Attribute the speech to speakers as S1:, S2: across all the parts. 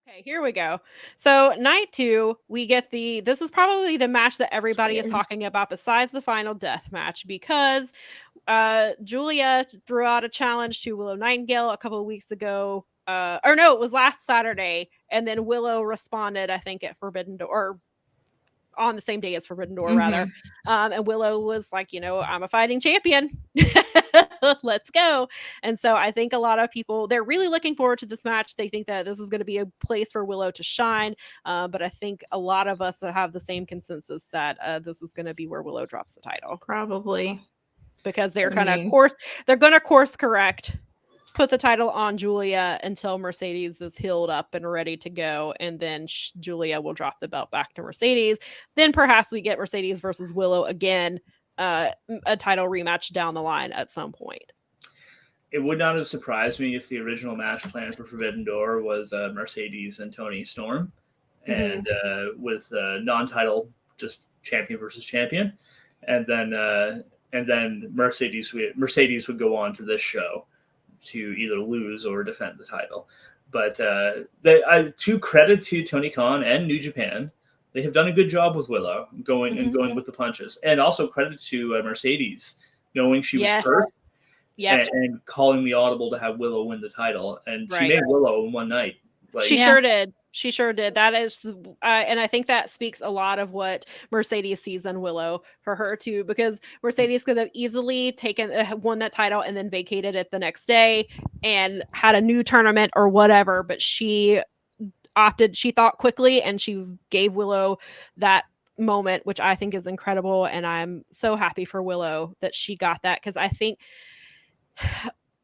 S1: Okay, here we go. So night 2, we get this is probably the match that everybody is talking about besides the final death match, because Guilia threw out a challenge to Willow Nightingale a couple of weeks ago. Or no, it was last Saturday, and then Willow responded, I think, at Forbidden Door, or on the same day as Forbidden Door, rather. And Willow was like, I'm a fighting champion. Let's go. And so I think a lot of people, they're really looking forward to this match. They think that this is going to be a place for Willow to shine. But I think a lot of us have the same consensus that this is going to be where Willow drops the title.
S2: Probably.
S1: Because they're going to course correct, put the title on Guilia until Mercedes is healed up and ready to go, and then Guilia will drop the belt back to Mercedes. Then perhaps we get Mercedes versus Willow again, a title rematch down the line at some point.
S3: It would not have surprised me if the original match plan for Forbidden Door was Mercedes and Toni Storm, and with non-title, just champion versus champion, and then Mercedes would go on to this show to either lose or defend the title. But to credit to Tony Khan and New Japan, they have done a good job with Willow going with the punches, and also credit to Mercedes knowing she was hurt, and calling the audible to have Willow win the title, and she made Willow in one night.
S1: She sure did. She sure did. That is, and I think that speaks a lot of what Mercedes sees in Willow for her too, because Mercedes could have easily won that title and then vacated it the next day and had a new tournament or whatever. But she thought quickly, and she gave Willow that moment, which I think is incredible. And I'm so happy for Willow that she got that, because I think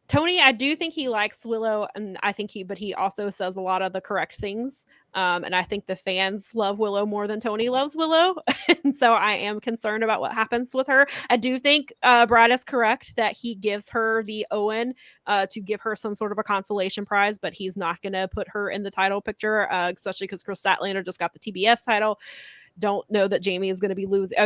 S1: Tony, I do think he likes Willow, and I think but he also says a lot of the correct things. And I think the fans love Willow more than Tony loves Willow. And so I am concerned about what happens with her. I do think Brad is correct that he gives her the Owen to give her some sort of a consolation prize, but he's not going to put her in the title picture, especially because Chris Statlander just got the TBS title. Don't know that Jamie is going to be losing.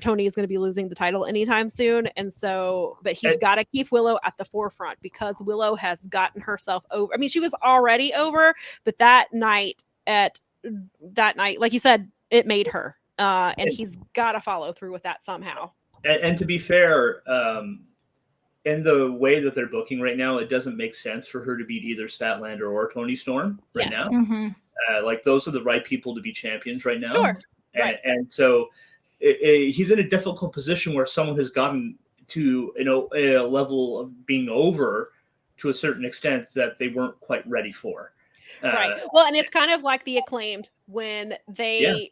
S1: Tony is going to be losing the title anytime soon. And so, but he's got to keep Willow at the forefront, because Willow has gotten herself over. I mean, she was already over, but that night, like you said, it made her. And he's got to follow through with that somehow.
S3: And to be fair, in the way that they're booking right now, it doesn't make sense for her to beat either Statlander or Toni Storm right now. Like, those are the right people to be champions right now.
S1: Sure.
S3: And so he's in a difficult position where someone has gotten to a level of being over to a certain extent that they weren't quite ready for.
S1: Right. Well, and it's kind of like the Acclaimed when they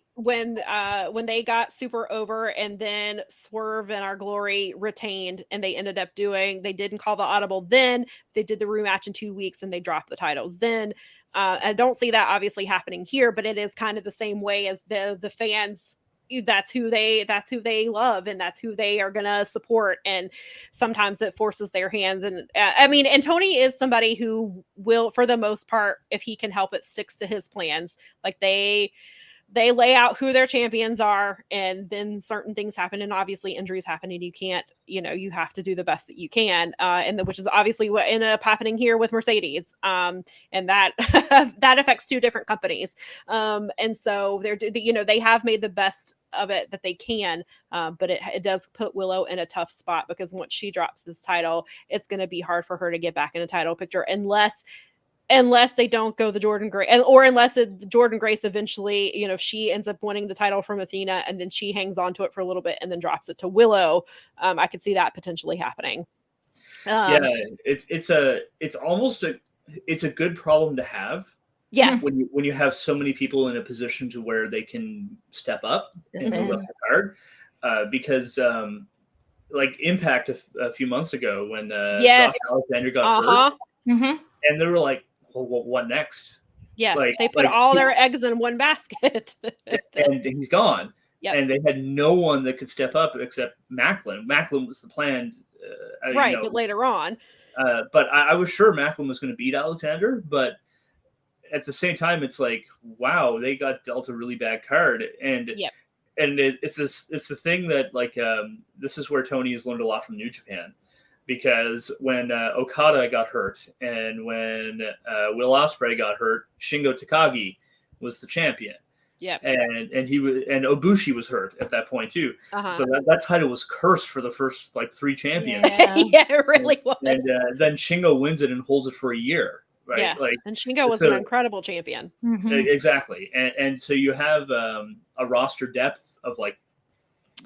S1: got super over, and then Swerve and Our Glory retained, and they ended up they didn't call the audible then. They did the rematch in 2 weeks, and they dropped the titles then. I don't see that obviously happening here, but it is kind of the same way as the fans. That's who they love, and that's who they are going to support. And sometimes it forces their hands. And and Tony is somebody who will, for the most part, if he can help it, sticks to his plans. Like, they lay out who their champions are, and then certain things happen, and obviously injuries happen, and you can't, you have to do the best that you can, which is obviously what ended up happening here with Mercedes, and that that affects two different companies, and so they have made the best of it that they can, but it does put Willow in a tough spot, because once she drops this title, it's going to be hard for her to get back in a title picture, unless they don't go the Jordynne Grace, or unless Jordynne Grace eventually, she ends up winning the title from Athena, and then she hangs on to it for a little bit and then drops it to Willow. I could see that potentially happening.
S3: It's a good problem to have.
S1: Yeah.
S3: When you have so many people in a position to where they can step up and go hard, because like Impact a few months ago when Josh Alexander got hurt, and they were like, well, what next?
S1: Yeah, they put all their eggs in one basket.
S3: And he's gone.
S1: Yep.
S3: And they had no one that could step up except Macklin. Macklin was the plan.
S1: But later on.
S3: But I was sure Macklin was going to beat Alexander. But at the same time, it's like, wow, they got dealt a really bad card. And it's the thing that, like, this is where Tony has learned a lot from New Japan. because when Okada got hurt and when Will Ospreay got hurt, Shingo Takagi was the champion.
S1: Yeah,
S3: and Ibushi was hurt at that point too. So that title was cursed for the first like 3 champions.
S1: Yeah, it really was.
S3: And then Shingo wins it and holds it for a year. Right?
S1: Yeah, like, and Shingo was an incredible champion.
S3: Exactly, and so you have a roster depth of like,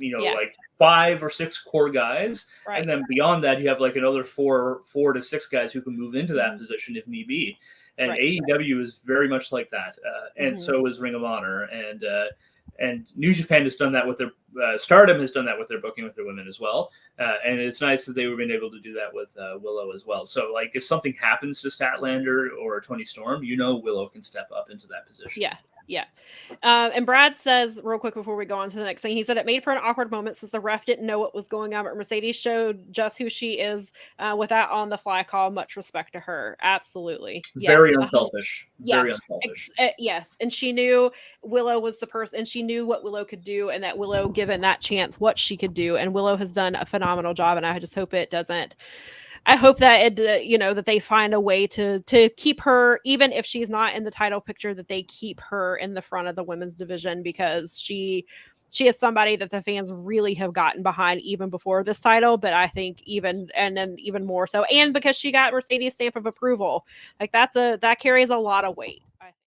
S3: like 5 or 6 core guys, and then beyond that you have like another 4 to 6 guys who can move into that position if need be. And AEW is very much like that, and so is Ring of Honor, and New Japan has done that with their Stardom has done that with their booking with their women as well, and it's nice that they've been able to do that with Willow as well. So like if something happens to Statlander or Tony Storm, Willow can step up into that position.
S1: Yeah. And Brad says real quick before we go on to the next thing, he said it made for an awkward moment since the ref didn't know what was going on, but Mercedes showed just who she is with that on the fly call. Much respect to her. Absolutely.
S3: Very unselfish. Very unselfish.
S1: Yes. And she knew Willow was the person, and she knew what Willow could do, and that Willow, given that chance, what she could do. And Willow has done a phenomenal job, and I just hope it doesn't. I hope that that they find a way to keep her, even if she's not in the title picture, that they keep her in the front of the women's division, because she is somebody that the fans really have gotten behind even before this title. But I think even more so, and because she got Mercedes stamp of approval, like that carries a lot of weight.